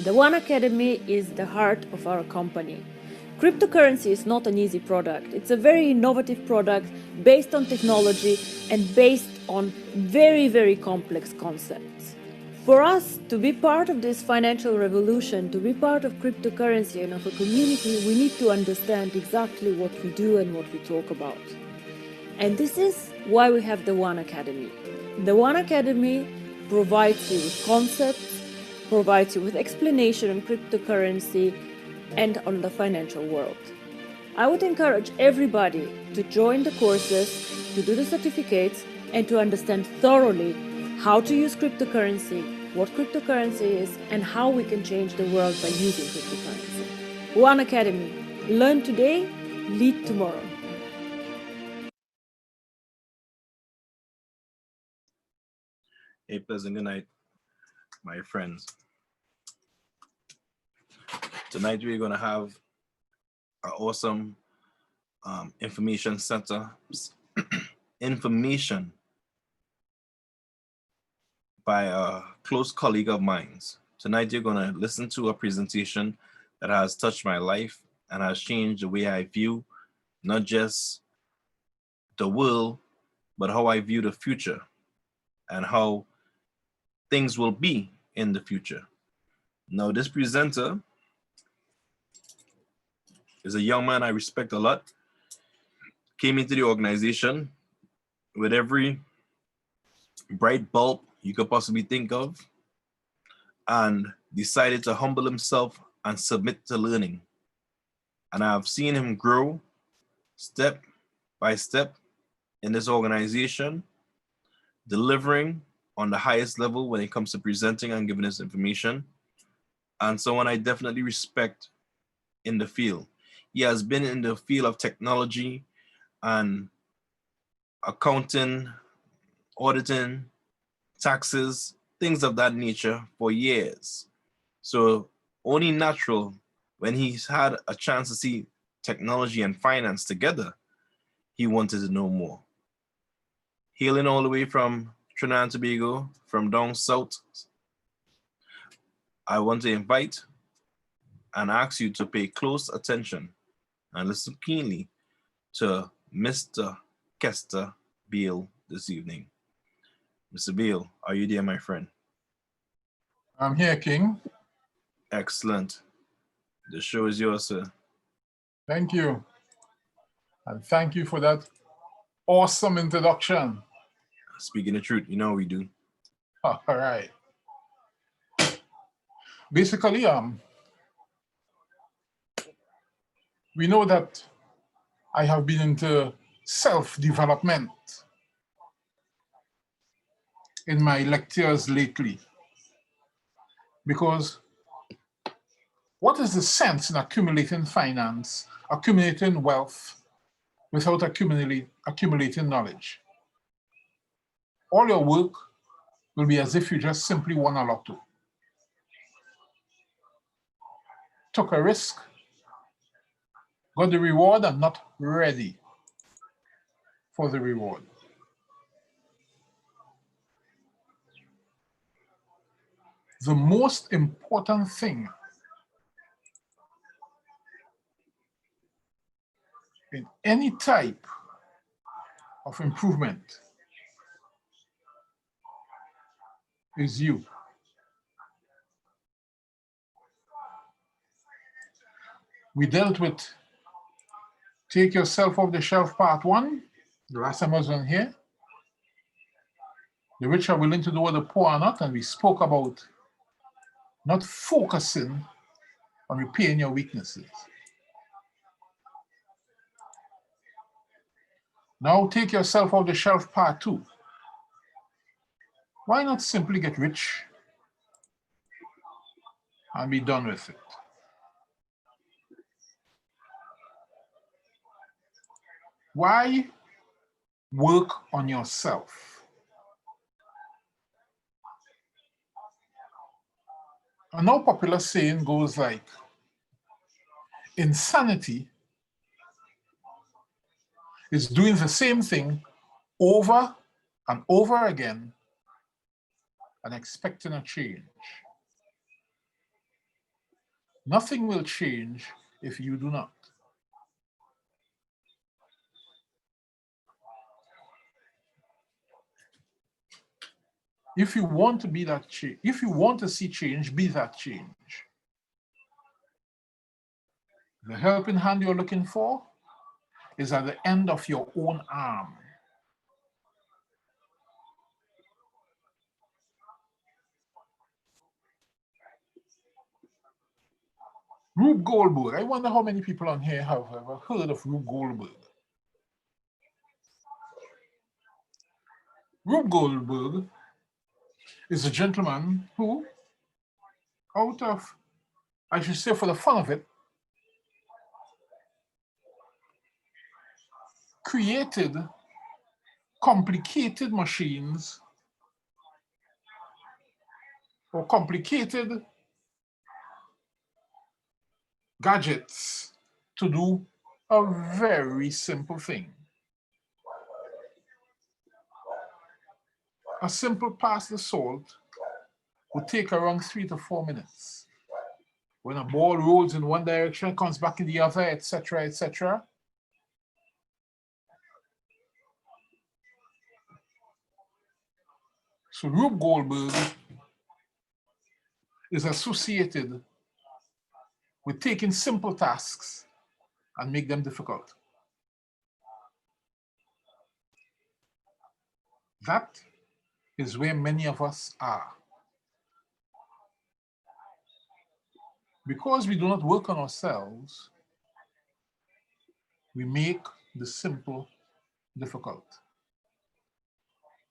The OneAcademy is the heart of our company. Cryptocurrency is not an easy product. It's a very innovative product based on technology and based on very, very complex concepts. For us to be part of this financial revolution, to be part of cryptocurrency and of a community, we need to understand exactly what we do and what we talk about. And this is why we have the OneAcademy. The OneAcademy provides you with concepts, provides you with explanation on cryptocurrency and on the financial world. I would encourage everybody to join the courses, to do the certificates, and to understand thoroughly how to use cryptocurrency, what cryptocurrency is, and how we can change the world by using cryptocurrency. OneAcademy. Learn today, lead tomorrow. A pleasant good night, my friends. Tonight we're going to have an awesome information center, information by a close colleague of mine. Tonight you're going to listen to a presentation that has touched my life and has changed the way I view not just the world, but how I view the future and how things will be in the future. Now, this presenter is a young man I respect a lot. Came into the organization with every bright bulb you could possibly think of and decided to humble himself and submit to learning. And I've seen him grow step by step in this organization, delivering on the highest level when it comes to presenting and giving us information, and someone I definitely respect in the field. He has been in the field of technology and accounting, auditing, taxes, things of that nature for years. So only natural when he's had a chance to see technology and finance together, he wanted to know more. Hailing all the way from Trinidad and Tobago, from down south, I want to invite and ask you to pay close attention and listen keenly to Mr. Kester Beale this evening. Mr. Beale, are you there, my friend? I'm here, King. Excellent. The show is yours, sir. Thank you. And thank you for that awesome introduction. Speaking the truth, you know we do. All right. Basically, we know that I have been into self-development in my lectures lately, because what is the sense in accumulating finance, accumulating wealth, without accumulating knowledge? All your work will be as if you just simply won a lotto. Took a risk, got the reward, and not ready for the reward. The most important thing in any type of improvement is you. We dealt with Take Yourself Off the Shelf Part 1, the last time I was on here. The rich are willing to do what the poor are not, and we spoke about not focusing on repairing your weaknesses. Now Take Yourself Off the Shelf Part 2. Why not simply get rich and be done with it? Why work on yourself? A now popular saying goes like, insanity is doing the same thing over and over again and expecting a change. Nothing will change if you do not. If you want to be that change, if you want to see change, be that change. The helping hand you're looking for is at the end of your own arm. Rube Goldberg. I wonder how many people on here have ever heard of Rube Goldberg. Rube Goldberg is a gentleman who, out of, I should say for the fun of it, created complicated machines or complicated gadgets to do a very simple thing. A simple pass the salt would take around 3 to 4 minutes. When a ball rolls in one direction, comes back in the other, etc., etc. So Rube Goldberg is associated with taking simple tasks and make them difficult. That is where many of us are. Because we do not work on ourselves, we make the simple difficult.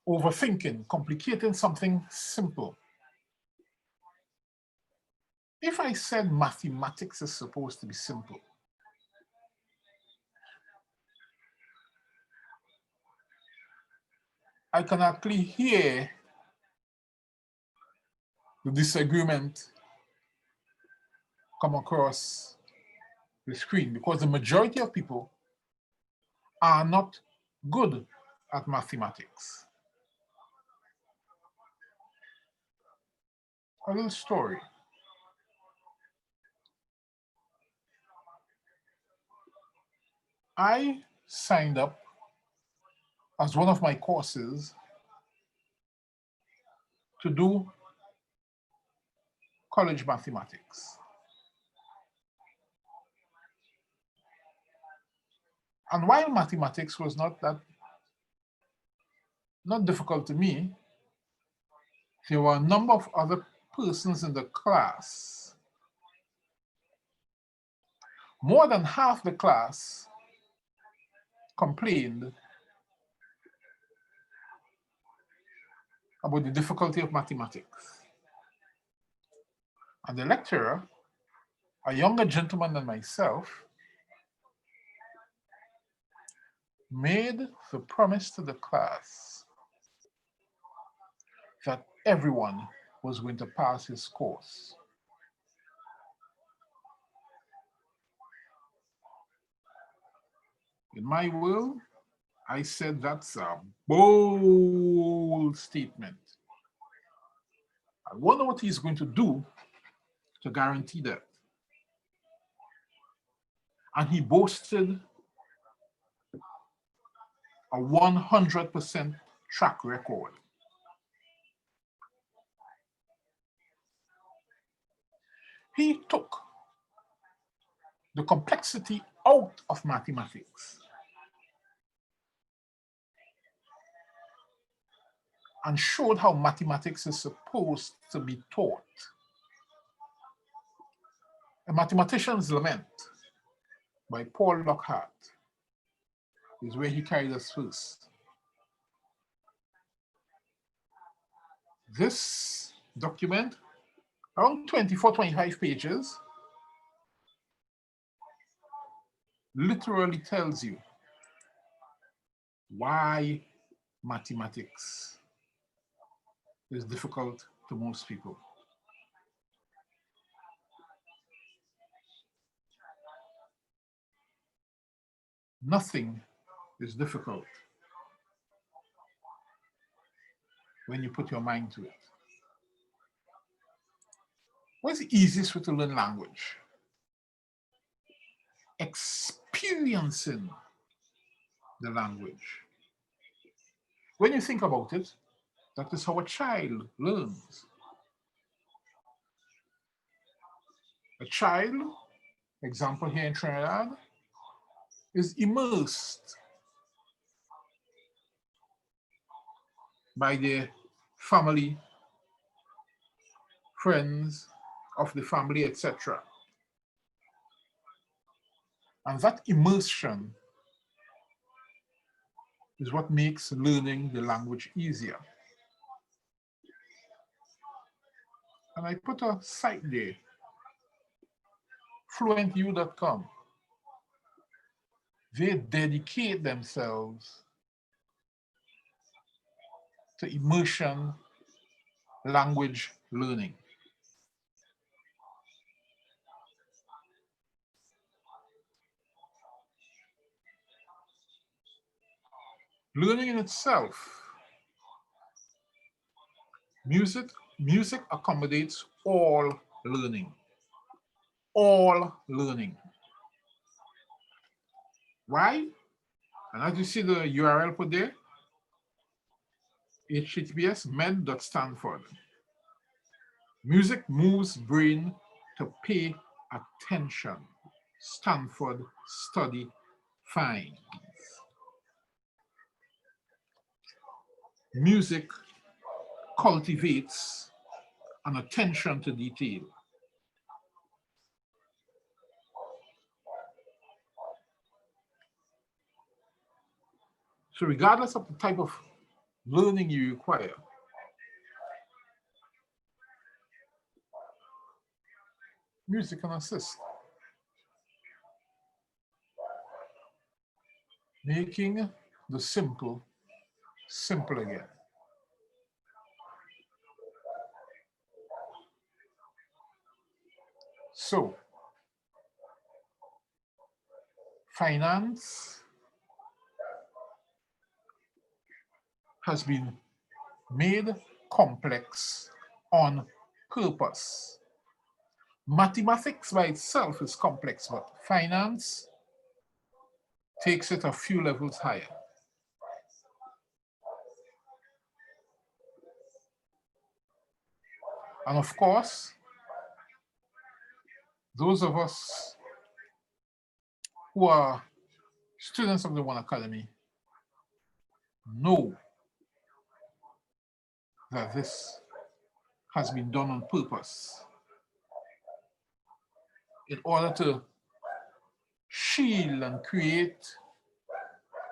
Overthinking, complicating something simple. If I said mathematics is supposed to be simple, I can actually hear the disagreement come across the screen because the majority of people are not good at mathematics. A little story. I signed up as one of my courses to do college mathematics. And while mathematics was not difficult to me, there were a number of other persons in the class. More than half the class complained about the difficulty of mathematics. And the lecturer, a younger gentleman than myself, made the promise to the class that everyone was going to pass his course. In my world, I said that's a bold statement. I wonder what he's going to do to guarantee that. And he boasted a 100% track record. He took the complexity out of mathematics and showed how mathematics is supposed to be taught. A Mathematician's Lament by Paul Lockhart is where he carried us first. This document, around 24, 25 pages, literally tells you why mathematics is difficult to most people. Nothing is difficult when you put your mind to it. What's the easiest way to learn language? experiencing the language. When you think about it, that is how a child learns. A child, example here in Trinidad, is immersed by their family, friends of the family, etc. And that immersion is what makes learning the language easier. And I put a site there, fluentu.com. They dedicate themselves to immersion language learning. Learning in itself, music accommodates all learning. All learning. Why? And as you see the URL put there, https://med.stanford. Music moves brain to pay attention. Stanford study finds. Music cultivates an attention to detail. So regardless of the type of learning you require, music can assist, making the simple simple again. So, finance has been made complex on purpose. Mathematics by itself is complex, but finance takes it a few levels higher. And of course, those of us who are students of the OneAcademy know that this has been done on purpose in order to shield and create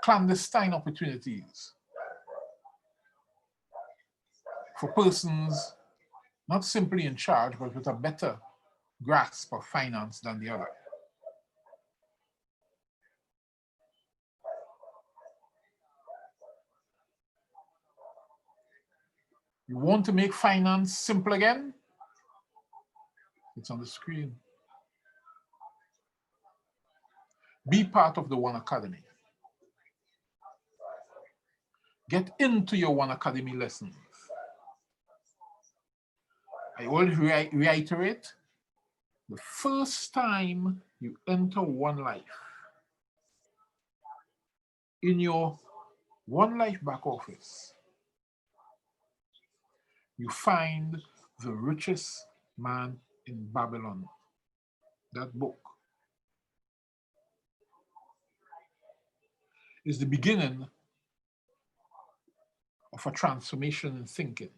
clandestine opportunities for persons not simply in charge, but with a better grasp of finance than the other. You want to make finance simple again? It's on the screen. Be part of the OneAcademy. Get into your OneAcademy lessons. I always reiterate, the first time you enter One Life, in your One Life back office, you find The Richest Man in Babylon, that book. Is the beginning of a transformation in thinking.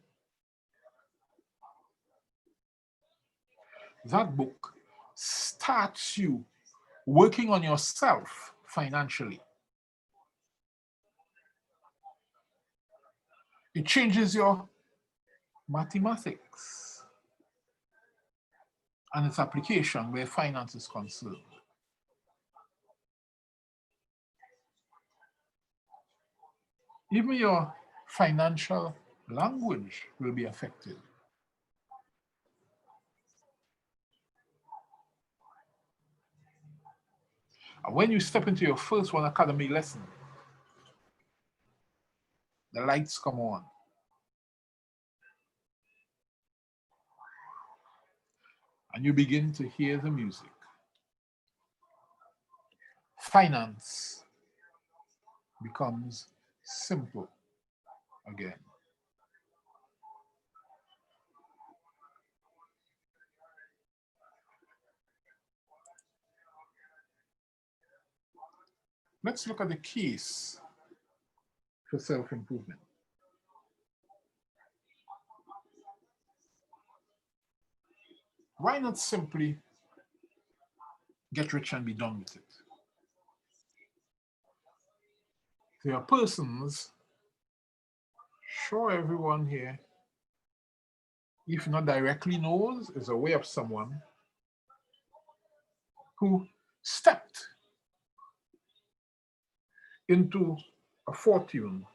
That book starts you working on yourself financially. It changes your mathematics and its application where finance is concerned. Even your financial language will be affected. And when you step into your first OneAcademy lesson, the lights come on. And you begin to hear the music. finance becomes simple again. Let's look at the keys for self-improvement. Why not simply get rich and be done with it? There are persons, sure everyone here, if not directly knows, is aware of someone who stepped into a fortune.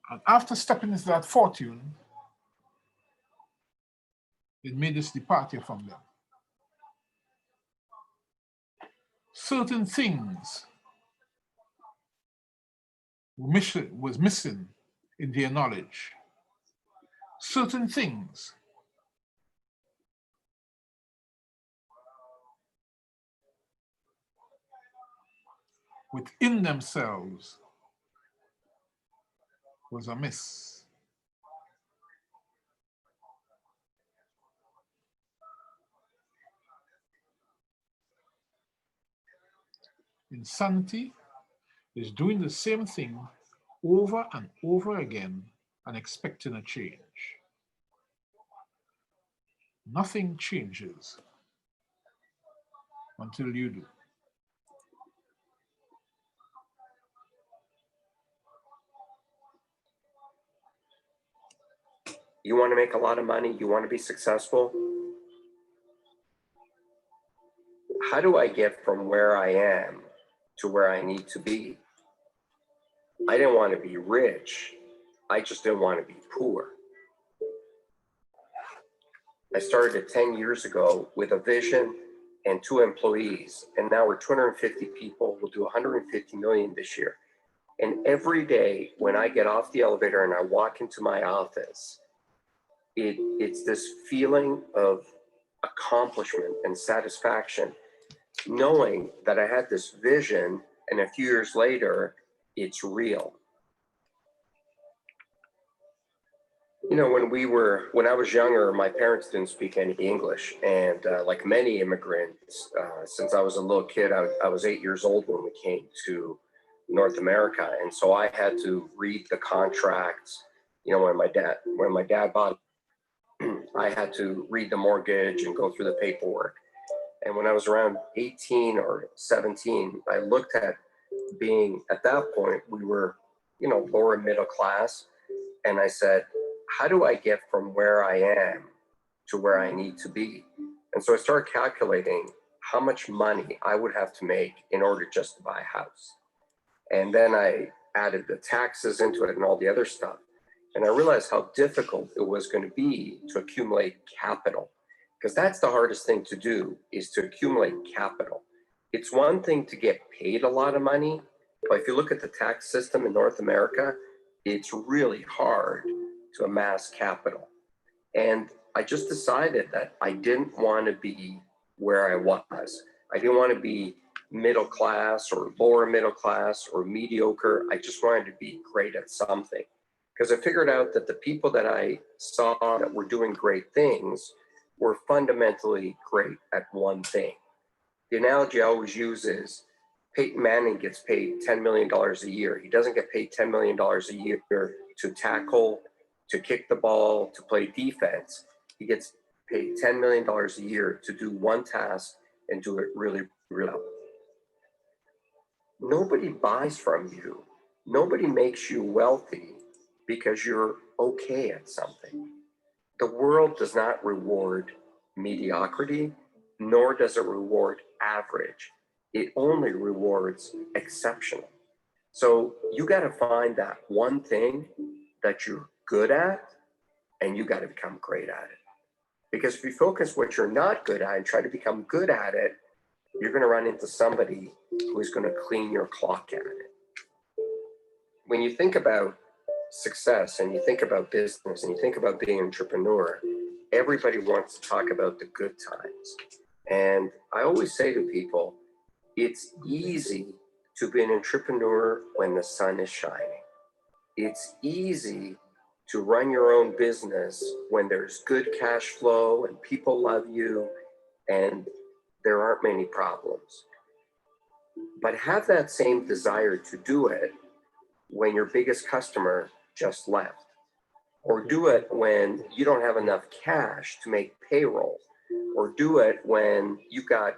And after stepping into that fortune, it made this departure from them. Certain things was missing in their knowledge. Certain things within themselves was amiss. Insanity is doing the same thing over and over again and expecting a change. Nothing changes until you do. You want to make a lot of money, you want to be successful. How do I get from where I am to where I need to be? I didn't want to be rich. I just didn't want to be poor. I started it 10 years ago with a vision and 2 employees, and now we're 250 people. We'll do 150 million this year. And every day when I get off the elevator and I walk into my office, it's this feeling of accomplishment and satisfaction, knowing that I had this vision and a few years later, it's real. You know, when I was younger, my parents didn't speak any English. And like many immigrants, since I was a little kid, I was 8 years old when we came to North America. And so I had to read the contracts. You know, when my dad bought, I had to read the mortgage and go through the paperwork. And when I was around 18 or 17, I looked at being, at that point, we were, you know, lower middle class. And I said, how do I get from where I am to where I need to be? And so I started calculating how much money I would have to make in order just to buy a house. And then I added the taxes into it and all the other stuff. And I realized how difficult it was going to be to accumulate capital, because that's the hardest thing to do, is to accumulate capital. It's one thing to get paid a lot of money, but if you look at the tax system in North America, it's really hard to amass capital. And I just decided that I didn't want to be where I was. I didn't want to be middle class or lower middle class or mediocre. I just wanted to be great at something. Because I figured out that the people that I saw that were doing great things were fundamentally great at one thing. The analogy I always use is Peyton Manning gets paid $10 million a year. He doesn't get paid $10 million a year to tackle, to kick the ball, to play defense. He gets paid $10 million a year to do one task and do it really, really well. Nobody buys from you. Nobody makes you wealthy because you're okay at something. The world does not reward mediocrity, nor does it reward average. It only rewards exceptional. So you got to find that one thing that you're good at, and you got to become great at it. Because if you focus what you're not good at and try to become good at it, you're going to run into somebody who is going to clean your clock at it. When you think about success and you think about business and you think about being an entrepreneur, everybody wants to talk about the good times. And I always say to people, it's easy to be an entrepreneur when the sun is shining. It's easy to run your own business when there's good cash flow and people love you and there aren't many problems. But have that same desire to do it when your biggest customer just left, or do it when you don't have enough cash to make payroll, or do it when you've got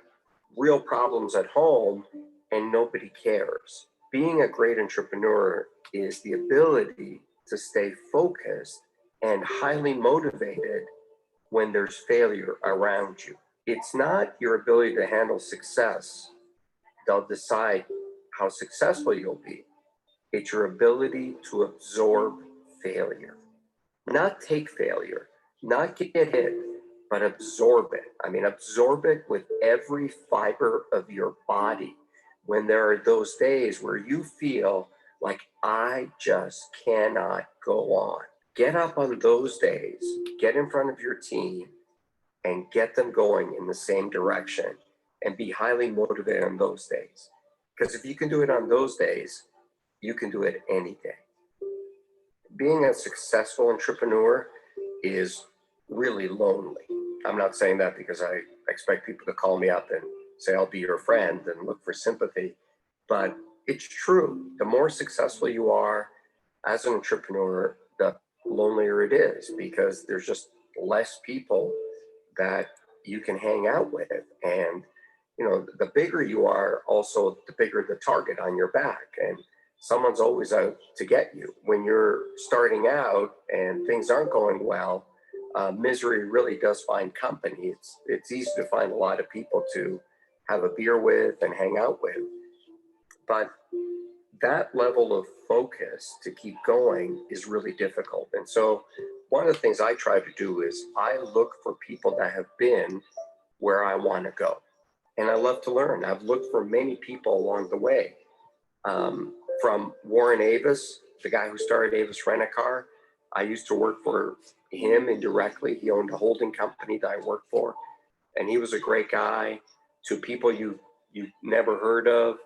real problems at home and nobody cares. Being a great entrepreneur is the ability to stay focused and highly motivated when there's failure around you. It's not your ability to handle success that'll decide how successful you'll be. It's your ability to absorb failure, not take failure, not get hit, but absorb it. I mean, absorb it with every fiber of your body. When there are those days where you feel like, I just cannot go on, get up on those days, get in front of your team and get them going in the same direction and be highly motivated on those days. Because if you can do it on those days, you can do it any day. Being a successful entrepreneur is really lonely. I'm not saying that because I expect people to call me up and say, I'll be your friend and look for sympathy. But it's true. The more successful you are as an entrepreneur, the lonelier it is, because there's just less people that you can hang out with. And, you know, the bigger you are, also the bigger the target on your back. And someone's always out to get you. When you're starting out and things aren't going well, misery really does find company. It's easy to find a lot of people to have a beer with and hang out with. But that level of focus to keep going is really difficult. And so one of the things I try to do is I look for people that have been where I want to go. And I love to learn. I've looked for many people along the way. From Warren Avis, the guy who started Avis Rent-A-Car. I used to work for him indirectly. He owned a holding company that I worked for, and he was a great guy. To people you've never heard of,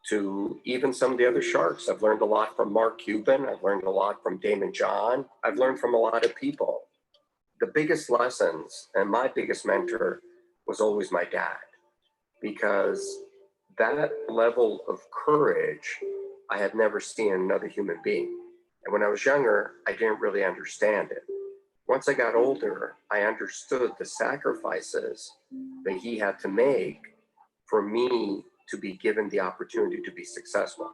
to even some of the other sharks. I've learned a lot from Mark Cuban. I've learned a lot from Damon John. I've learned from a lot of people. The biggest lessons and my biggest mentor was always my dad, because that level of courage I had never seen in another human being. And when I was younger, I didn't really understand it. Once I got older, I understood the sacrifices that he had to make for me to be given the opportunity to be successful.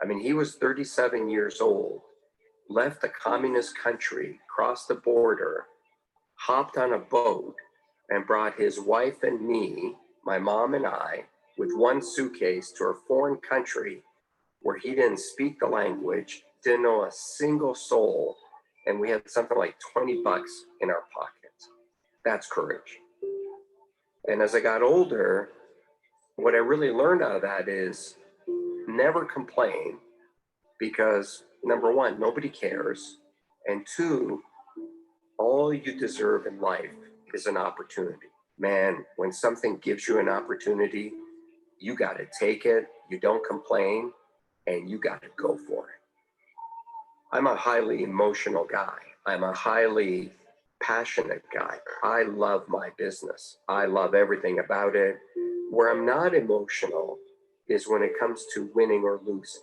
I mean, he was 37 years old, left a communist country, crossed the border, hopped on a boat, and brought his wife and me, my mom and I, with one suitcase to a foreign country where he didn't speak the language, didn't know a single soul, and we had something like 20 bucks in our pockets. That's courage. And as I got older, what I really learned out of that is never complain, because number one, nobody cares. And two, all you deserve in life is an opportunity. Man, when something gives you an opportunity, you got to take it, you don't complain, and you got to go for it. I'm a highly emotional guy. I'm a highly passionate guy. I love my business. I love everything about it. Where I'm not emotional is when it comes to winning or losing.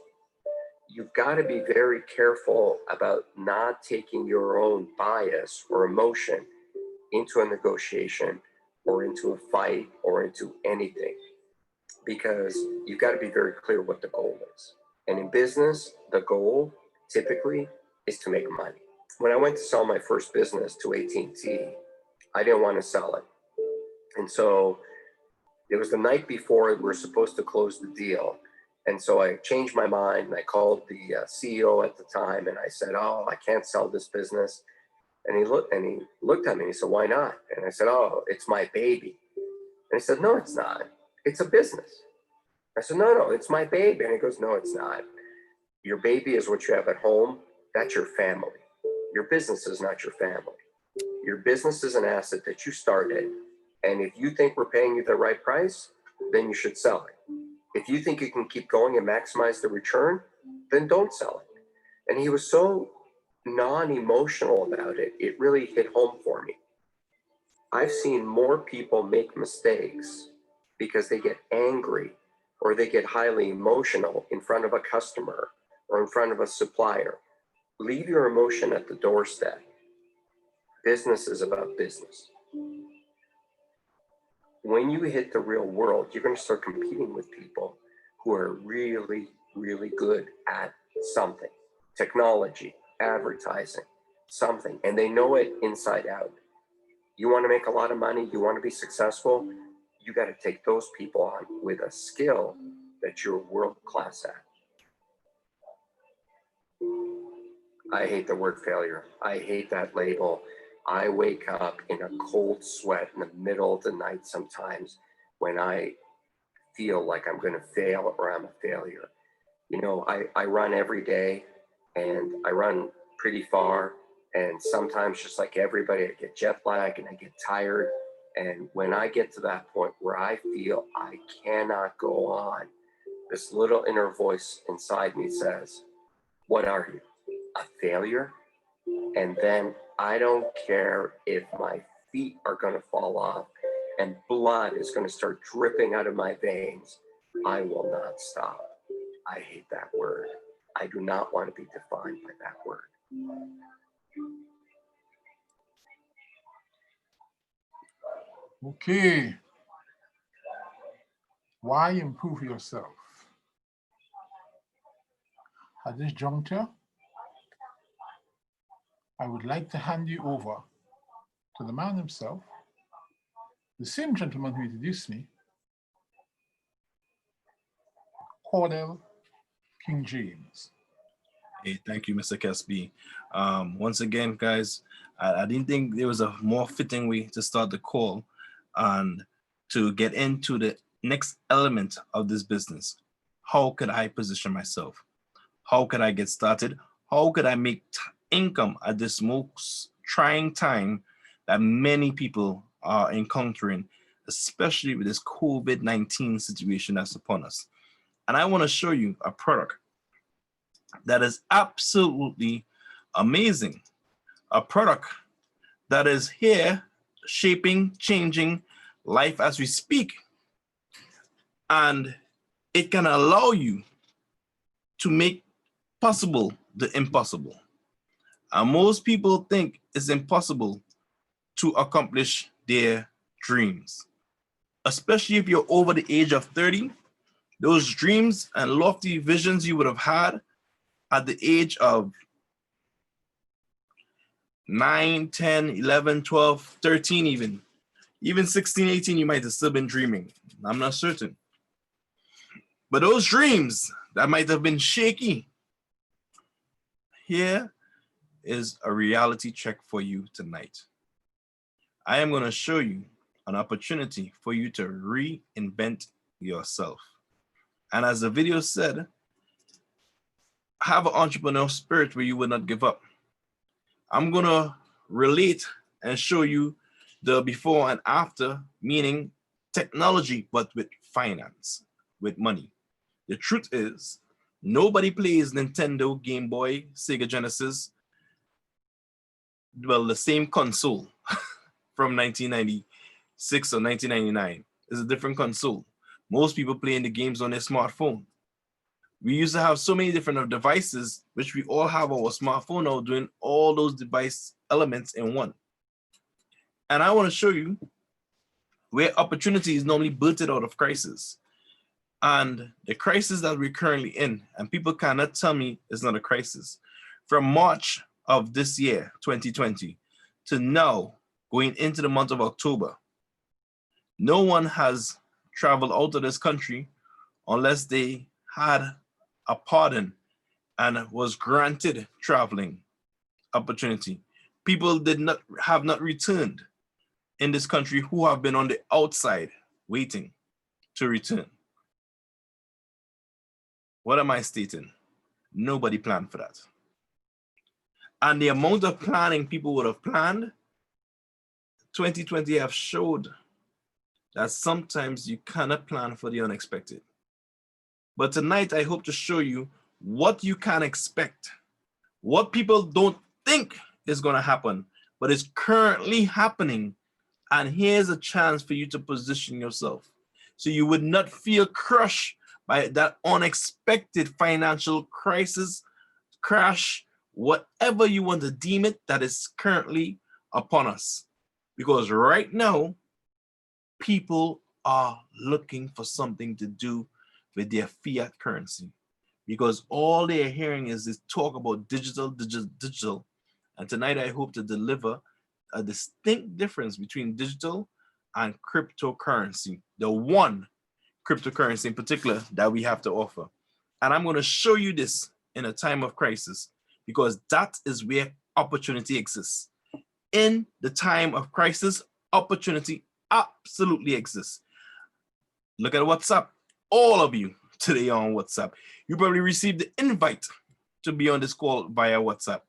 You've got to be very careful about not taking your own bias or emotion into a negotiation or into a fight or into anything, because you've got to be very clear what the goal is. And in business, the goal typically is to make money. When I went to sell my first business to AT&T, I didn't want to sell it. And so it was the night before we were supposed to close the deal. And so I changed my mind and I called the CEO at the time and I said, oh, I can't sell this business. And he looked at me and he said, why not? And I said, oh, it's my baby. And he said, no, it's not. It's a business. I said, no, it's my baby. And he goes, no, it's not. Your baby is what you have at home. That's your family. Your business is not your family. Your business is an asset that you started And if you think we're paying you the right price, then you should sell it. If you think you can keep going and maximize the return, then don't sell it. And he was so non-emotional about it, it really hit home for me. I've seen more people make mistakes because they get angry or they get highly emotional in front of a customer or in front of a supplier. Leave your emotion at the doorstep. Business is about business. When you hit the real world, you're going to start competing with people who are really, really good at something. Technology, advertising, something, and they know it inside out. You want to make a lot of money, you want to be successful, you got to take those people on with a skill that you're world class at. I hate the word failure. I hate that label. I wake up in a cold sweat in the middle of the night sometimes when I feel like I'm going to fail or I'm a failure. You know, I run every day and I run pretty far. And sometimes, just like everybody, I get jet lag and I get tired. And when I get to that point where I feel I cannot go on, this little inner voice inside me says, "What are you, a failure?" And then I don't care if my feet are going to fall off and blood is going to start dripping out of my veins. I will not stop. I hate that word. I do not want to be defined by that word. Okay. Why improve yourself? At this juncture, I would like to hand you over to the man himself, the same gentleman who introduced me, Cordell King James. Hey, thank you, Mr. Casby. Once again, guys, I didn't think there was a more fitting way to start the call and to get into the next element of this business. How could I position myself? How could I get started? How could I make income at this most trying time that many people are encountering, especially with this COVID-19 situation that's upon us? And I want to show you a product that is absolutely amazing. A product that is here shaping, changing life as we speak. And it can allow you to make possible the impossible. And most people think it's impossible to accomplish their dreams, especially if you're over the age of 30. Those dreams and lofty visions you would have had at the age of 9, 10, 11, 12, 13 even 16, 18, you might have still been dreaming. I'm not certain. But those dreams that might have been shaky, here is a reality check for you tonight. I am going to show you an opportunity for you to reinvent yourself. And as the video said, have an entrepreneurial spirit where you will not give up. I'm going to relate and show you the before and after, meaning technology, but with finance, with money. The truth is, nobody plays Nintendo, Game Boy, Sega Genesis, well, the same console from 1996 or 1999. It's a different console. Most people playing the games on their smartphone. We used to have so many different devices, which we all have our smartphone now doing all those device elements in one. And I want to show you where opportunity is normally birthed out of crisis. And the crisis that we're currently in, and people cannot tell me it's not a crisis. From March of this year, 2020, to now, going into the month of October, no one has traveled out of this country unless they had a pardon and was granted traveling opportunity. People have not returned in this country who have been on the outside waiting to return. What am I stating? Nobody planned for that. And the amount of planning people would have planned, 2020 have showed that sometimes you cannot plan for the unexpected. But tonight, I hope to show you what you can expect, what people don't think is going to happen, but it's currently happening. And here's a chance for you to position yourself so you would not feel crushed by that unexpected financial crisis, crash, whatever you want to deem it, that is currently upon us. Because right now, people are looking for something to do with their fiat currency, because all they're hearing is this talk about digital, digital, digital. And tonight I hope to deliver a distinct difference between digital and cryptocurrency, the one cryptocurrency in particular that we have to offer. And I'm going to show you this in a time of crisis, because that is where opportunity exists. In the time of crisis, opportunity absolutely exists. Look at WhatsApp. All of you today on WhatsApp, you probably received the invite to be on this call via WhatsApp.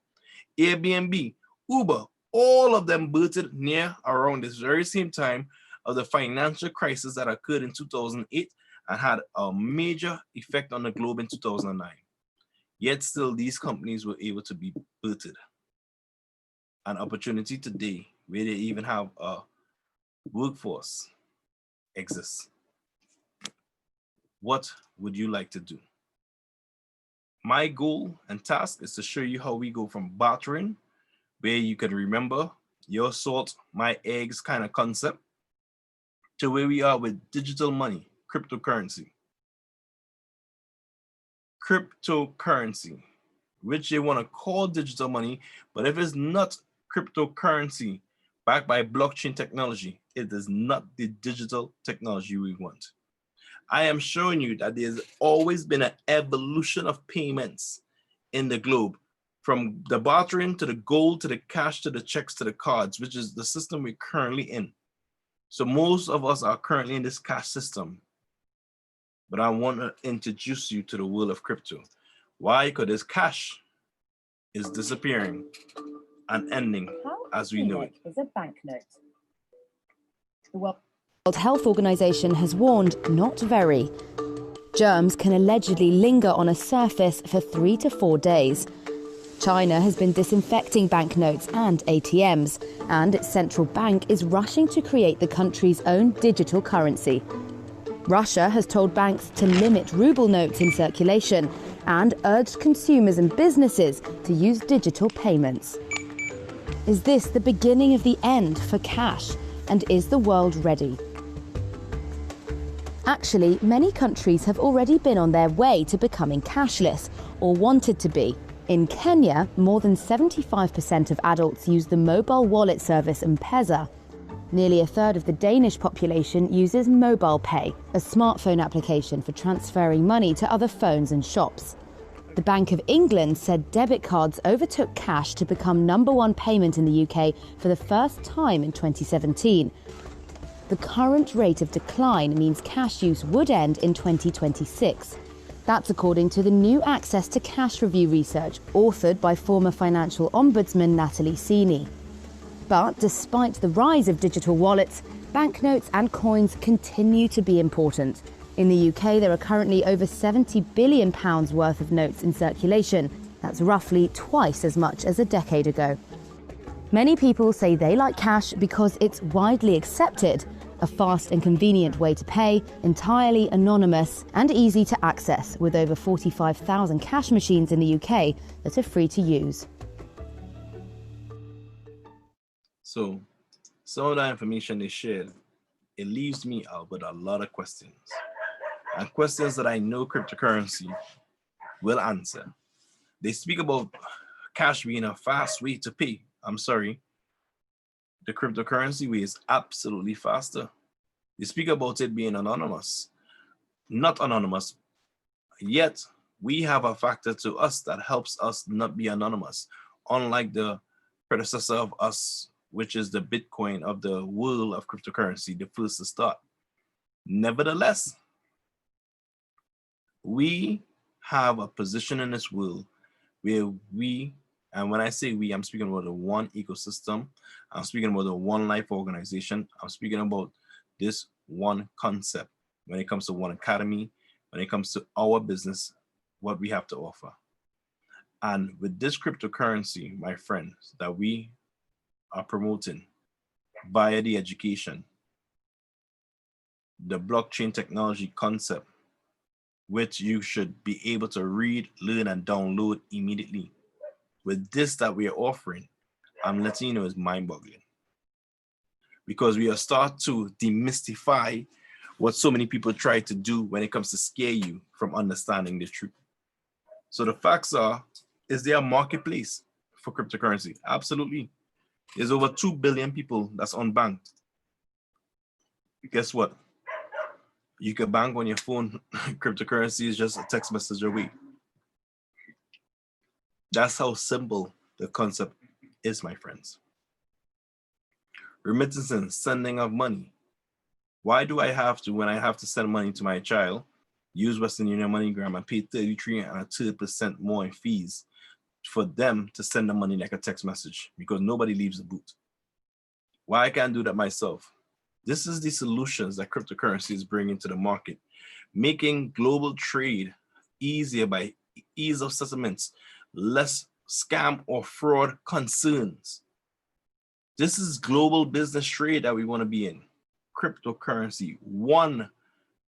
Airbnb, Uber, all of them booted near around this very same time of the financial crisis that occurred in 2008 and had a major effect on the globe in 2009. Yet still, these companies were able to be booted. An opportunity today where they even have a workforce exists. What would you like to do? My goal and task is to show you how we go from bartering, where you can remember your salt, my eggs kind of concept, to where we are with digital money, cryptocurrency. Cryptocurrency, which they want to call digital money, but if it's not cryptocurrency backed by blockchain technology, it is not the digital technology we want. I am showing you that there's always been an evolution of payments in the globe, from the bartering to the gold to the cash to the checks to the cards, which is the system we're currently in. So most of us are currently in this cash system, but I want to introduce you to the world of crypto. Why? Because this cash is disappearing and ending as we know it. Is a banknote. The World Health Organization has warned not very. Germs can allegedly linger on a surface for 3 to 4 days. China has been disinfecting banknotes and ATMs, and its central bank is rushing to create the country's own digital currency. Russia has told banks to limit ruble notes in circulation and urged consumers and businesses to use digital payments. Is this the beginning of the end for cash? And is the world ready? Actually, many countries have already been on their way to becoming cashless, or wanted to be. In Kenya, more than 75% of adults use the mobile wallet service M-Pesa. Nearly a third of the Danish population uses mobile pay, a smartphone application for transferring money to other phones and shops. The Bank of England said debit cards overtook cash to become #1 payment in the UK for the first time in 2017. The current rate of decline means cash use would end in 2026. That's according to the new Access to Cash review research authored by former financial ombudsman Natalie Seeney. But despite the rise of digital wallets, banknotes and coins continue to be important. In the UK, there are currently over £70 billion worth of notes in circulation. That's roughly twice as much as a decade ago. Many people say they like cash because it's widely accepted, a fast and convenient way to pay, entirely anonymous and easy to access, with over 45,000 cash machines in the UK that are free to use. So some of that information they shared, it leaves me out with a lot of questions, and questions that I know cryptocurrency will answer. They speak about cash being a fast way to pay. I'm sorry, the cryptocurrency way is absolutely faster. They speak about it being anonymous, not anonymous, yet we have a factor to us that helps us not be anonymous, unlike the predecessor of us, which is the Bitcoin of the world of cryptocurrency, the first to start. Nevertheless, we have a position in this world where we, and when I say we, I'm speaking about the one ecosystem, I'm speaking about the one life organization, I'm speaking about this one concept when it comes to OneAcademy, when it comes to our business, what we have to offer. And with this cryptocurrency, my friends, that we are promoting via the education, the blockchain technology concept, which you should be able to read, learn, and download immediately. With this that we are offering, I'm letting you know, is mind-boggling. Because we are start to demystify what so many people try to do when it comes to scare you from understanding the truth. So the facts are, is there a marketplace for cryptocurrency? Absolutely. There's over 2 billion people that's unbanked. Guess what? You can bank on your phone. Cryptocurrency is just a text message away. That's how simple the concept is, my friends. Remittances, sending of money. Why do I have to, when I have to send money to my child, use Western Union MoneyGram and pay 33.2% more in fees for them to send the money like a text message because nobody leaves the booth? Why I can't do that myself? This is the solutions that cryptocurrency is bringing to the market, making global trade easier by ease of settlements, less scam or fraud concerns. This is global business trade that we want to be in. Cryptocurrency, one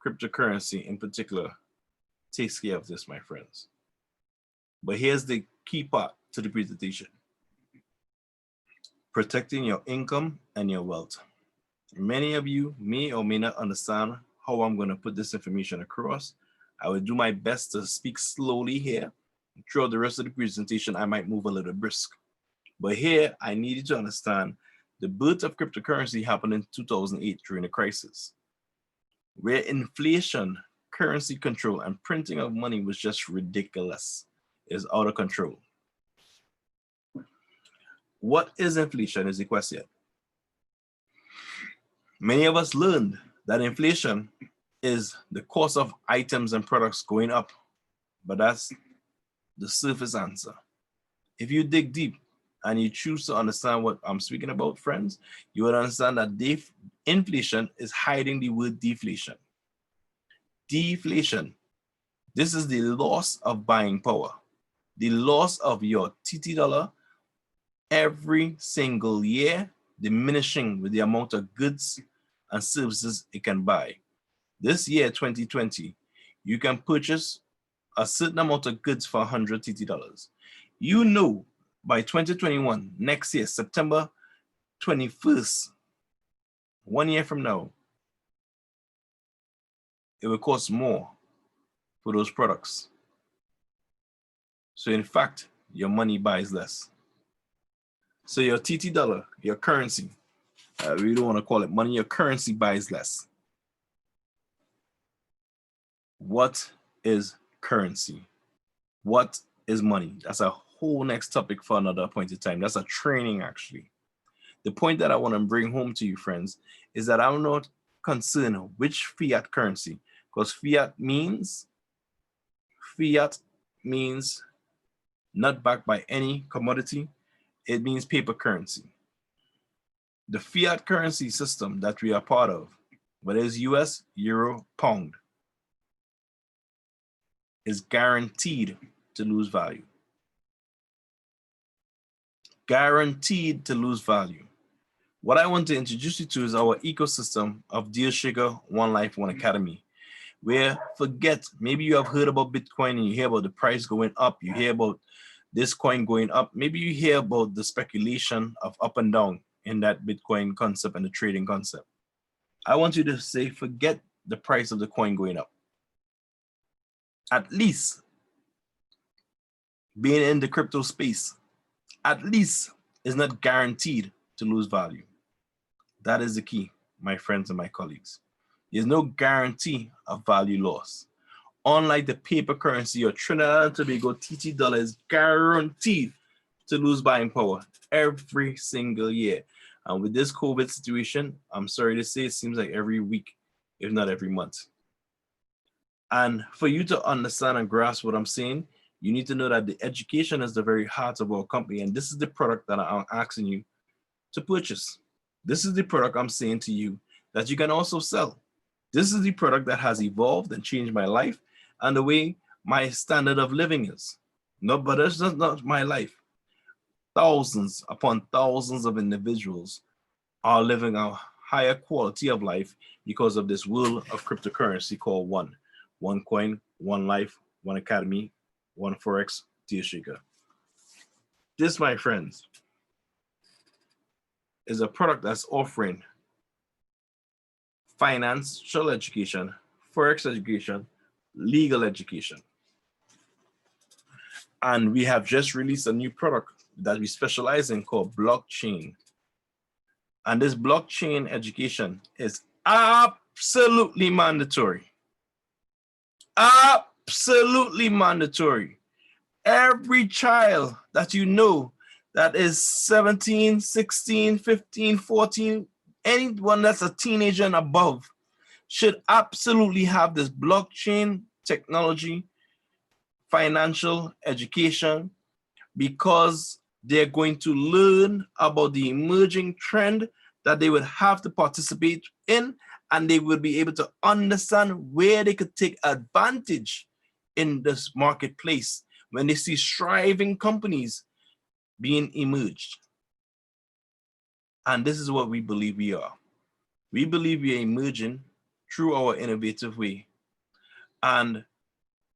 cryptocurrency in particular, takes care of this, my friends. But here's the key part to the presentation: protecting your income and your wealth. Many of you may or may not understand how I'm going to put this information across. I will do my best to speak slowly here. Throughout the rest of the presentation, I might move a little brisk. But here, I need you to understand the birth of cryptocurrency happened in 2008 during the crisis, where inflation, currency control, and printing of money was just ridiculous. It's out of control. What is inflation is the question. Many of us learned that inflation is the cost of items and products going up, but that's the surface answer. If you dig deep and you choose to understand what I'm speaking about, friends, you will understand that inflation is hiding the word deflation. Deflation, this is the loss of buying power, the loss of your TT dollar every single year, diminishing with the amount of goods and services it can buy. This year, 2020, you can purchase a certain amount of goods for 100 TT dollars. You know, by 2021, next year, September 21st, 1 year from now, it will cost more for those products. So in fact, your money buys less. So your TT dollar, your currency, we don't want to call it money, your currency buys less. What is currency? What is money? That's a whole next topic for another point in time. That's a training, actually. The point that I want to bring home to you, friends, is that I'm not concerned which fiat currency, because fiat means not backed by any commodity. It means paper currency. The fiat currency system that we are part of, whether it's US, Euro, Pound, is guaranteed to lose value. Guaranteed to lose value. What I want to introduce you to is our ecosystem of Dear Sugar, One Life, OneAcademy, where maybe you have heard about Bitcoin and you hear about the price going up, you hear about this coin going up, maybe you hear about the speculation of up and down in that Bitcoin concept and the trading concept. I want you to say, forget the price of the coin going up. At least being in the crypto space, at least is not guaranteed to lose value. That is the key, my friends and my colleagues. There's no guarantee of value loss. Unlike the paper currency, your Trinidad and Tobago TT dollar is guaranteed to lose buying power every single year. And with this COVID situation, I'm sorry to say, it seems like every week, if not every month. And for you to understand and grasp what I'm saying, you need to know that the education is the very heart of our company. And this is the product that I'm asking you to purchase. This is the product I'm saying to you that you can also sell. This is the product that has evolved and changed my life and the way my standard of living is. No, but that's not my life. Thousands upon thousands of individuals are living a higher quality of life because of this world of cryptocurrency called One. One coin, one life, one academy, one Forex, dear shaker. This, my friends, is a product that's offering financial education, Forex education, legal education. And we have just released a new product that we specialize in called blockchain. And this blockchain education is absolutely mandatory. Absolutely mandatory. Every child that you know that is 17, 16, 15, 14, anyone that's a teenager and above should absolutely have this blockchain technology, financial education, because they're going to learn about the emerging trend that they would have to participate in, and they will be able to understand where they could take advantage in this marketplace when they see thriving companies being emerged. And this is what we believe we are. We believe we are emerging through our innovative way. And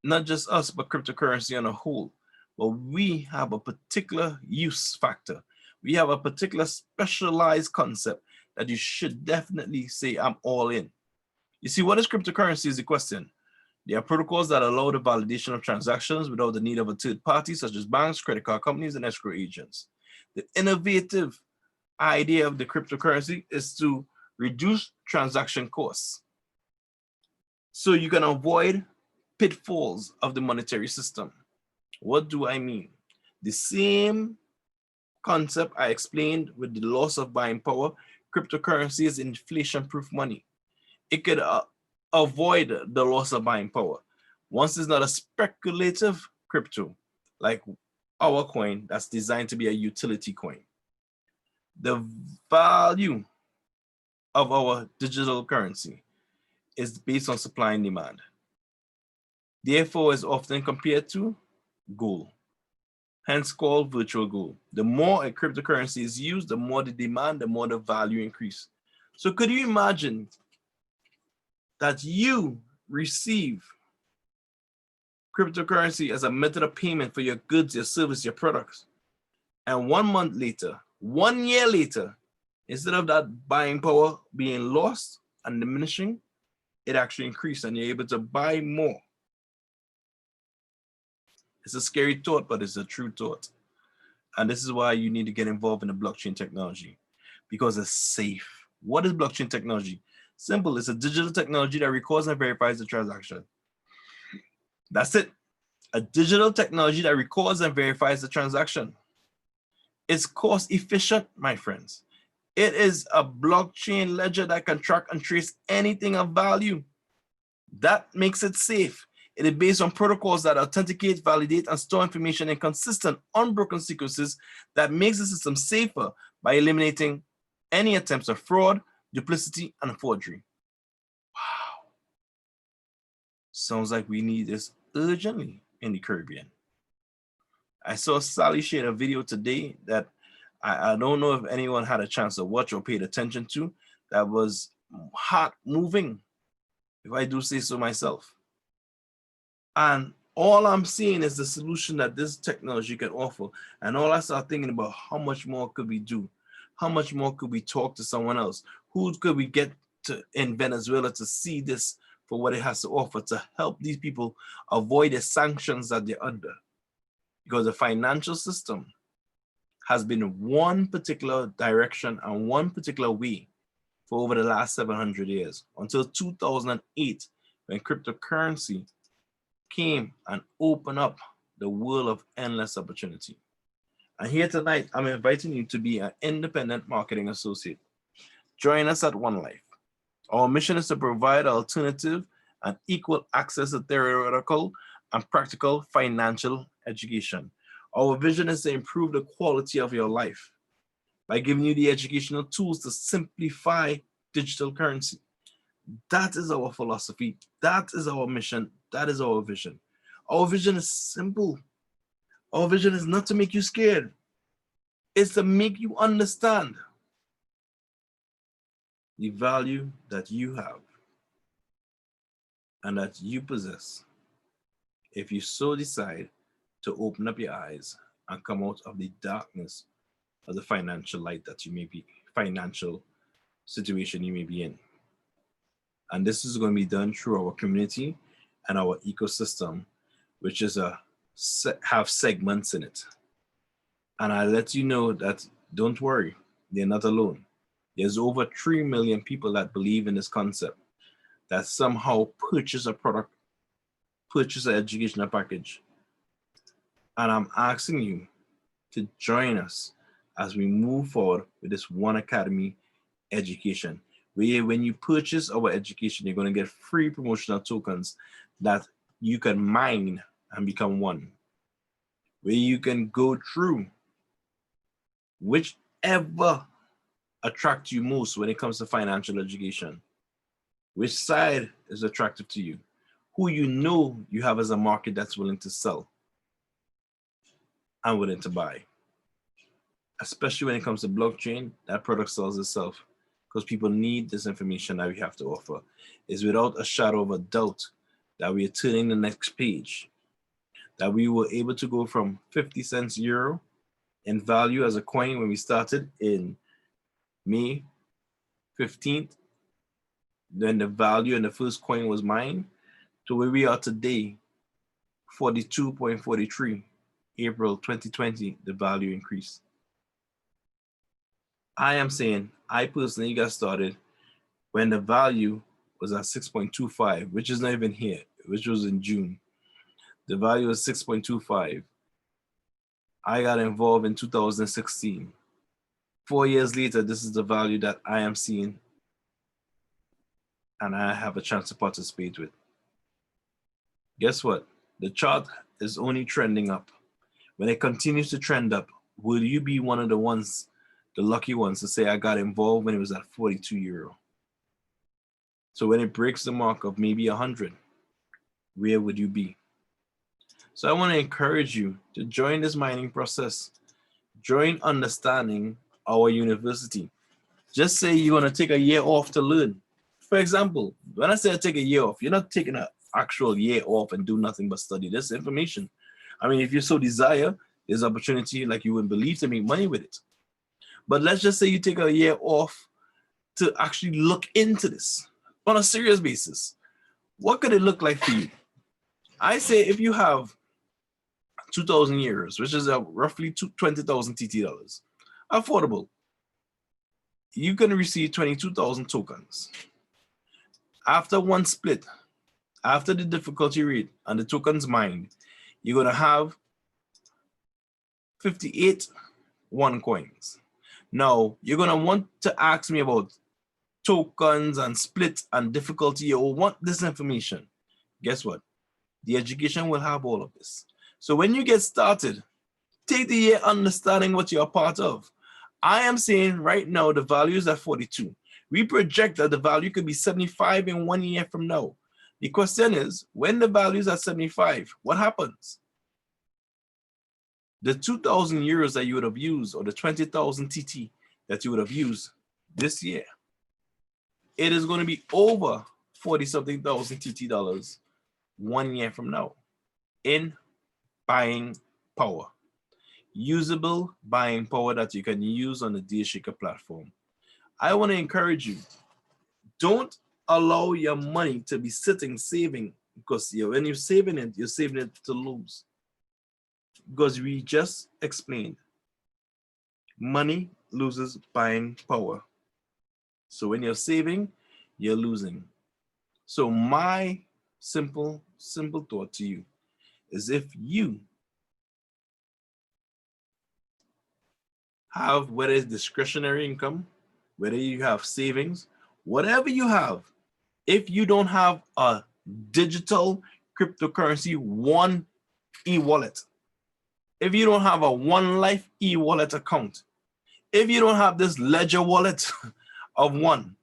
not just us, but cryptocurrency on a whole. But we have a particular use factor. We have a particular specialized concept that you should definitely say, I'm all in. You see, what is cryptocurrency is the question. There are protocols that allow the validation of transactions without the need of a third party, such as banks, credit card companies, and escrow agents. The innovative idea of the cryptocurrency is to reduce transaction costs, so you can avoid pitfalls of the monetary system. What do I mean? The same concept I explained with the loss of buying power, cryptocurrency is inflation-proof money. It could avoid the loss of buying power. Once it's not a speculative crypto, like our coin that's designed to be a utility coin. The value of our digital currency is based on supply and demand. Therefore, is often compared to gold, hence called virtual gold. The more a cryptocurrency is used, the more the demand, the more the value increase. So could you imagine that you receive cryptocurrency as a method of payment for your goods, your service, your products, and 1 month later, 1 year later, instead of that buying power being lost and diminishing, it actually increased and you're able to buy more. It's a scary thought, but it's a true thought. And this is why you need to get involved in the blockchain technology, because it's safe. What is blockchain technology? Simple, it's a digital technology that records and verifies the transaction. That's it. A digital technology that records and verifies the transaction. It's cost efficient, my friends. It is a blockchain ledger that can track and trace anything of value. That makes it safe. It is based on protocols that authenticate, validate, and store information in consistent, unbroken sequences that makes the system safer by eliminating any attempts of fraud, duplicity, and forgery. Wow. Sounds like we need this urgently in the Caribbean. I saw Sally share a video today that I don't know if anyone had a chance to watch or paid attention to, that was heart moving, if I do say so myself. And all I'm seeing is the solution that this technology can offer. And all I start thinking about, how much more could we do? How much more could we talk to someone else? Who could we get to in Venezuela to see this for what it has to offer, to help these people avoid the sanctions that they're under? Because the financial system has been one particular direction and one particular way for over the last 700 years, until 2008, when cryptocurrency came and opened up the world of endless opportunity. And here tonight, I'm inviting you to be an independent marketing associate. Join us at One Life. Our mission is to provide alternative and equal access to theoretical and practical financial education. Our vision is to improve the quality of your life by giving you the educational tools to simplify digital currency. That is our philosophy. That is our mission. That is our vision. Our vision is simple. Our vision is not to make you scared. It's to make you understand the value that you have and that you possess if you so decide to open up your eyes and come out of the darkness of the financial light that you may be, financial situation you may be in. And this is going to be done through our community and our ecosystem, which is have segments in it. And I let you know that don't worry, they're not alone. There's over 3 million people that believe in this concept, that somehow purchase a product, purchase an educational package. And I'm asking you to join us as we move forward with this OneAcademy education. Where when you purchase our education, you're going to get free promotional tokens that you can mine and become one. Where you can go through whichever attracts you most when it comes to financial education. Which side is attractive to you? Who you know you have as a market that's willing to sell and willing to buy. Especially when it comes to blockchain, that product sells itself because people need this information that we have to offer. It's without a shadow of a doubt that we are turning the next page, that we were able to go from 50 cents euro in value as a coin when we started in May 15th, then the value in the first coin was mined, to where we are today, 42.43, April 2020, the value increased. I am saying, I personally got started when the value was at 6.25, which is not even here, which was in June. The value was 6.25. I got involved in 2016. 4 years later, this is the value that I am seeing and I have a chance to participate with. Guess what? The chart is only trending up. When it continues to trend up, will you be one of the ones, the lucky ones, to say I got involved when it was at 42 euro? So when it breaks the mark of maybe 100, where would you be? So I want to encourage you to join this mining process. Join understanding our university. Just say you want to take a year off to learn. For example, when I say I take a year off, you're not taking an actual year off and do nothing but study this information. I mean, if you so desire, there's opportunity like you wouldn't believe to make money with it. But let's just say you take a year off to actually look into this on a serious basis. What could it look like for you? I say if you have 2,000 euros, which is roughly 20,000 TT dollars, affordable, you can receive 22,000 tokens. After one split, after the difficulty rate and the tokens mined, you're going to have 58 one coins. Now, you're going to want to ask me about tokens and split and difficulty. You will want this information. Guess what? The education will have all of this. So when you get started, take the year understanding what you're a part of. I am saying right now the value is at 42. We project that the value could be 75 in 1 year from now. The question is, when the value is at 75, what happens? The 2,000 euros that you would have used, or the 20,000 TT that you would have used this year, it is going to be over 40-something thousand TT dollars 1 year from now in buying power. Usable buying power that you can use on the Dealshaker platform. I want to encourage you, don't allow your money to be sitting saving, because when you're saving it to lose. Because we just explained, money loses buying power. So when you're saving, you're losing. So my simple thought to you is, if you have, whether it's discretionary income, whether you have savings, whatever you have, if you don't have a digital cryptocurrency one e-wallet, if you don't have a One Life e-wallet account, if you don't have this ledger wallet of one,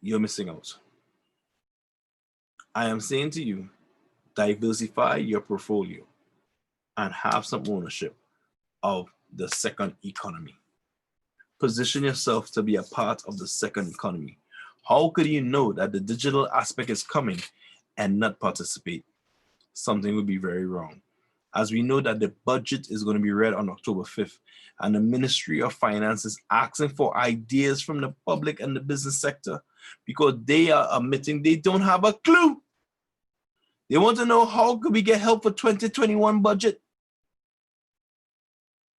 you're missing out. I am saying to you, diversify your portfolio and have some ownership of the second economy. Position yourself to be a part of the second economy. How could you know that the digital aspect is coming and not participate? Something would be very wrong. As we know that the budget is going to be read on October 5th, and the Ministry of Finance is asking for ideas from the public and the business sector because they are admitting they don't have a clue. They want to know how could we get help for 2021 budget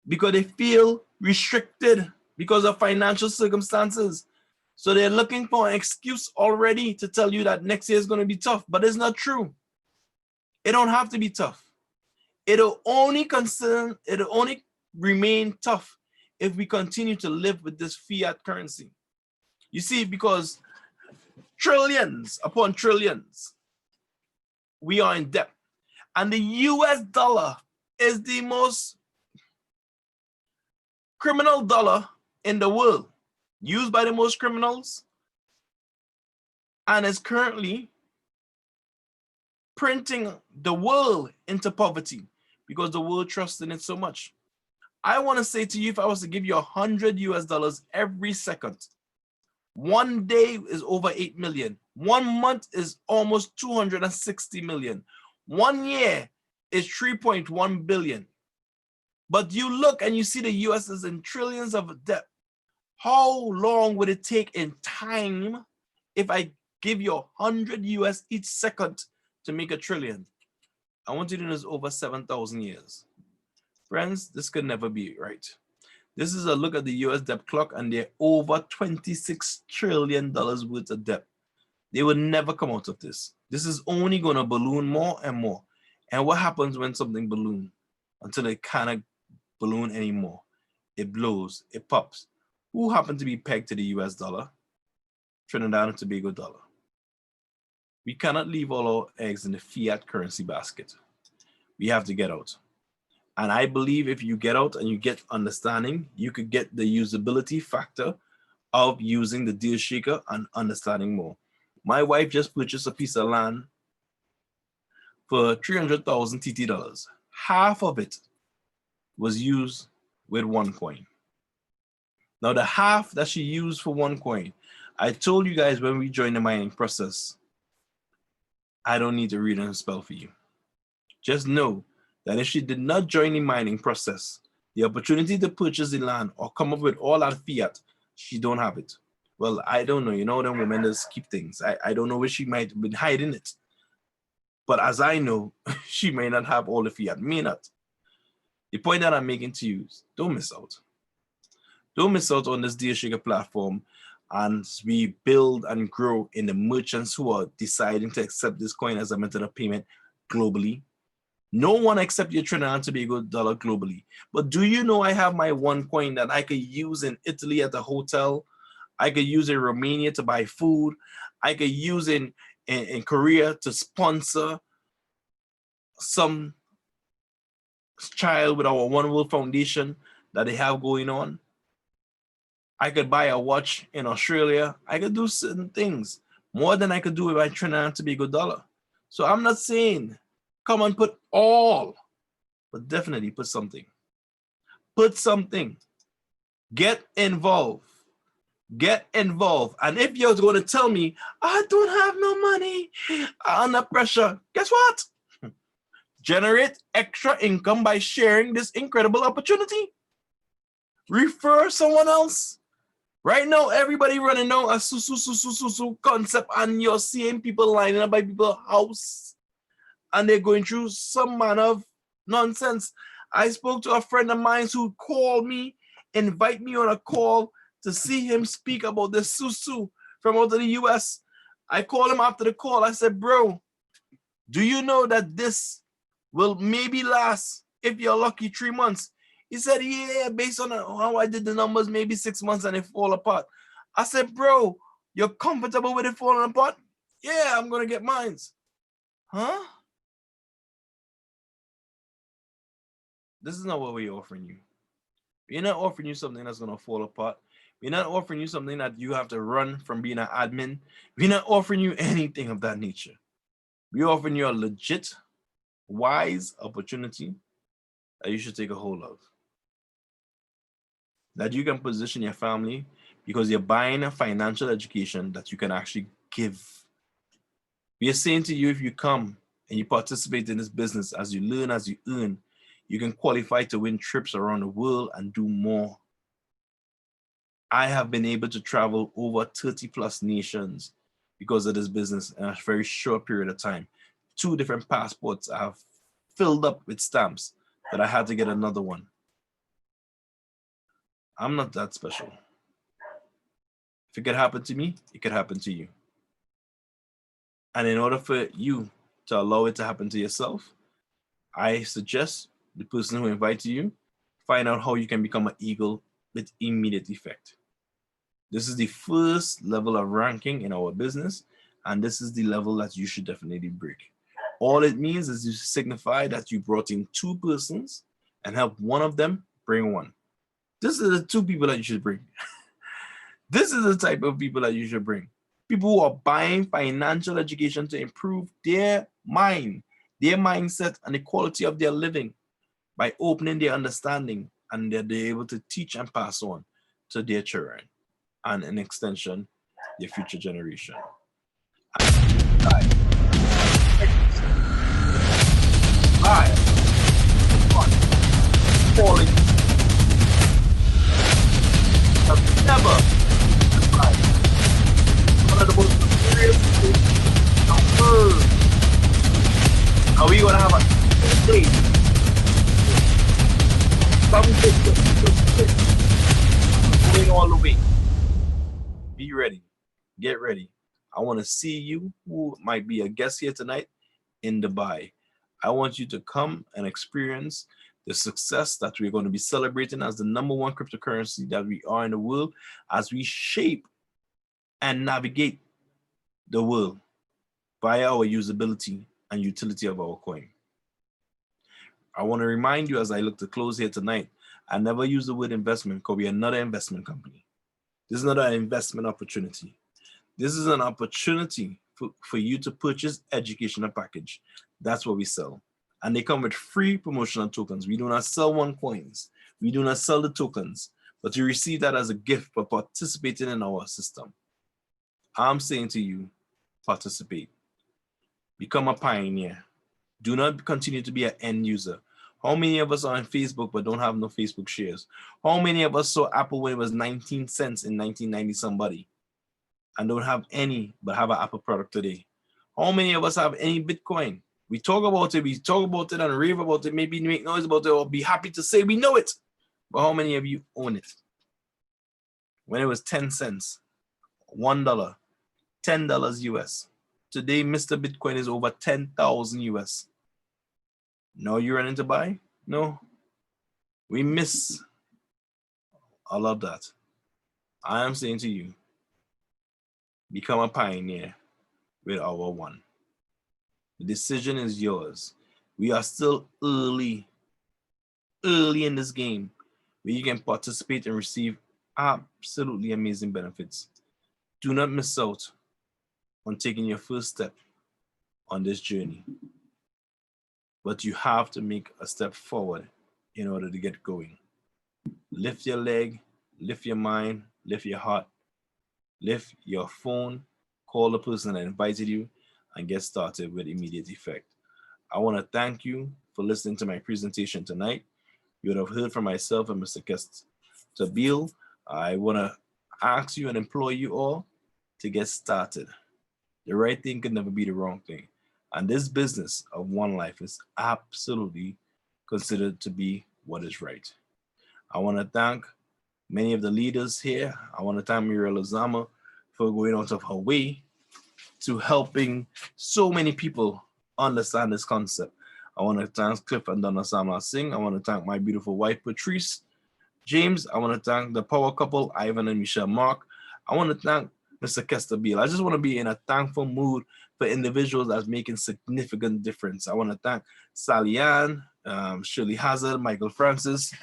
because they feel restricted because of financial circumstances. So they're looking for an excuse already to tell you that next year is going to be tough, but it's not true. It don't have to be tough. It'll only remain tough if we continue to live with this fiat currency. You see, because trillions upon trillions, we are in debt. And the US dollar is the most criminal dollar in the world, used by the most criminals, and is currently printing the world into poverty because the world trusts in it so much. I want to say to you, if I was to give you $100 every second, one day is over 8 million. 1 month is almost 260 million. 1 year is 3.1 billion. But you look and you see the US is in trillions of debt. How long would it take in time if I give you 100 US each second to make a trillion? I want you to know it's over 7,000 years. Friends, this could never be right. This is a look at the US debt clock, and they're over $26 trillion worth of debt. They will never come out of this. This is only going to balloon more and more. And what happens when something balloons? Until it cannot balloon anymore. It blows, it pops. Who happened to be pegged to the US dollar? Trinidad and Tobago dollar. We cannot leave all our eggs in the fiat currency basket. We have to get out. And I believe if you get out and you get understanding, you could get the usability factor of using the deal shaker and understanding more. My wife just purchased a piece of land for 300,000 TT dollars. Half of it was used with OneCoin. Now the half that she used for OneCoin, I told you guys when we joined the mining process, I don't need to read and spell for you. Just know that if she did not join the mining process, the opportunity to purchase the land or come up with all that fiat, she don't have it. Well, I don't know. You know, them women just keep things. I don't know where she might have been hiding it. But as I know, she may not have all the fiat, may not. The point that I'm making to you is don't miss out. Don't miss out on this Deal Shaker platform, and we build and grow in the merchants who are deciding to accept this coin as a method of payment globally. No one accepts your Trinidad and Tobago dollar globally. But do you know I have my OneCoin that I could use in Italy at the hotel? I could use in Romania to buy food. I could use in Korea to sponsor some child with our One World Foundation that they have going on. I could buy a watch in Australia. I could do certain things more than I could do with my Trinidad and Tobago dollar. So I'm not saying come and put all, but definitely put something. Put something. Get involved. Get involved. And if you're going to tell me, I don't have no money, I'm under pressure, guess what? Generate extra income by sharing this incredible opportunity. Refer someone else. Right now, everybody running down a su concept, and you're seeing people lining up by people's house, and they're going through some manner of nonsense. I spoke to a friend of mine who called me, invite me on a call to see him speak about the susu from out of the US. I called him after the call. I said, bro, do you know that this will maybe last, if you're lucky, 3 months? He said, yeah, based on how I did the numbers, maybe 6 months and it fall apart. I said, bro, you're comfortable with it falling apart? Yeah, I'm going to get mines. Huh? This is not what we're offering you. We're not offering you something that's going to fall apart. We're not offering you something that you have to run from being an admin. We're not offering you anything of that nature. We're offering you a legit, wise opportunity that you should take a hold of. That you can position your family because you're buying a financial education that you can actually give. We are saying to you, if you come and you participate in this business, as you learn, as you earn, you can qualify to win trips around the world and do more. I have been able to travel over 30 plus nations because of this business in a very short period of time. 2 different passports I have filled up with stamps that I had to get another one. I'm not that special. If it could happen to me, it could happen to you. And in order for you to allow it to happen to yourself, I suggest the person who invited you find out how you can become an eagle with immediate effect. This is the first level of ranking in our business, and this is the level that you should definitely break. All it means is to signify that you brought in 2 persons and help one of them bring one. This is the 2 people that you should bring. This is the type of people that you should bring. People who are buying financial education to improve their mind, their mindset, and the quality of their living by opening their understanding, and they're able to teach and pass on to their children and an extension, their future generation. Falling. I've never one of the most mysterious things in the world. Are we gonna have a date? Going all the way. Be ready. Get ready. I want to see you who might be a guest here tonight in Dubai. I want you to come and experience the success that we're going to be celebrating as the #1 cryptocurrency that we are in the world as we shape and navigate the world via our usability and utility of our coin. I want to remind you as I look to close here tonight, I never use the word investment because we are not an investment company. This is not an investment opportunity. This is an opportunity for you to purchase educational package. That's what we sell. And they come with free promotional tokens. We do not sell OneCoins. We do not sell the tokens, but you receive that as a gift for participating in our system. I'm saying to you, participate. Become a pioneer. Do not continue to be an end user. How many of us are on Facebook but don't have no Facebook shares? How many of us saw Apple when it was 19 cents in 1990 somebody and don't have any but have an Apple product today? How many of us have any Bitcoin? We talk about it and rave about it, maybe make noise about it or be happy to say we know it. But how many of you own it? When it was 10 cents, $1, $10 US. Today, Mr. Bitcoin is over 10,000 US. Now you're running to buy? No. We miss all of that. I am saying to you, become a pioneer with our one. The decision is yours. We are still early in this game where you can participate and receive absolutely amazing benefits. Do not miss out on taking your first step on this journey. But you have to make a step forward in order to get going. Lift your leg, lift your mind, lift your heart, lift your phone, call the person that invited you, and get started with immediate effect. I want to thank you for listening to my presentation tonight. You would have heard from myself and Mr. Kastabil. I want to ask you and implore you all to get started. The right thing can never be the wrong thing. And this business of one life is absolutely considered to be what is right. I want to thank many of the leaders here. I want to thank Muriel Ozama for going out of her way to helping so many people understand this concept. I want to thank Cliff and Donna Samla Singh. I want to thank my beautiful wife, Patrice James. I want to thank the power couple, Ivan and Michelle Mark. I want to thank Mr. Kastabil. I just want to be in a thankful mood for individuals that's making significant difference. I want to thank Sally Ann, Shirley Hazard, Michael Francis,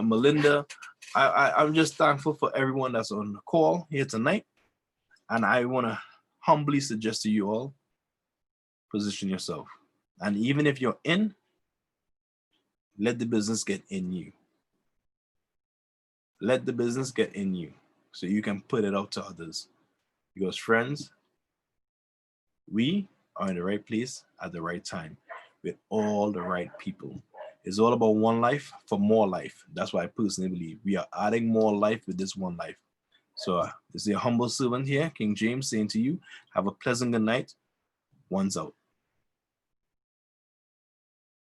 Melinda, I'm just thankful for everyone that's on the call here tonight. And I want to humbly suggest to you all, position yourself. And even if you're in, let the business get in you. Let the business get in you so you can put it out to others. Because friends, we are in the right place at the right time with all the right people. It's all about one life for more life. That's why I personally believe we are adding more life with this one life. So this is your humble servant here, King James, saying to you, have a pleasant good night. One's out.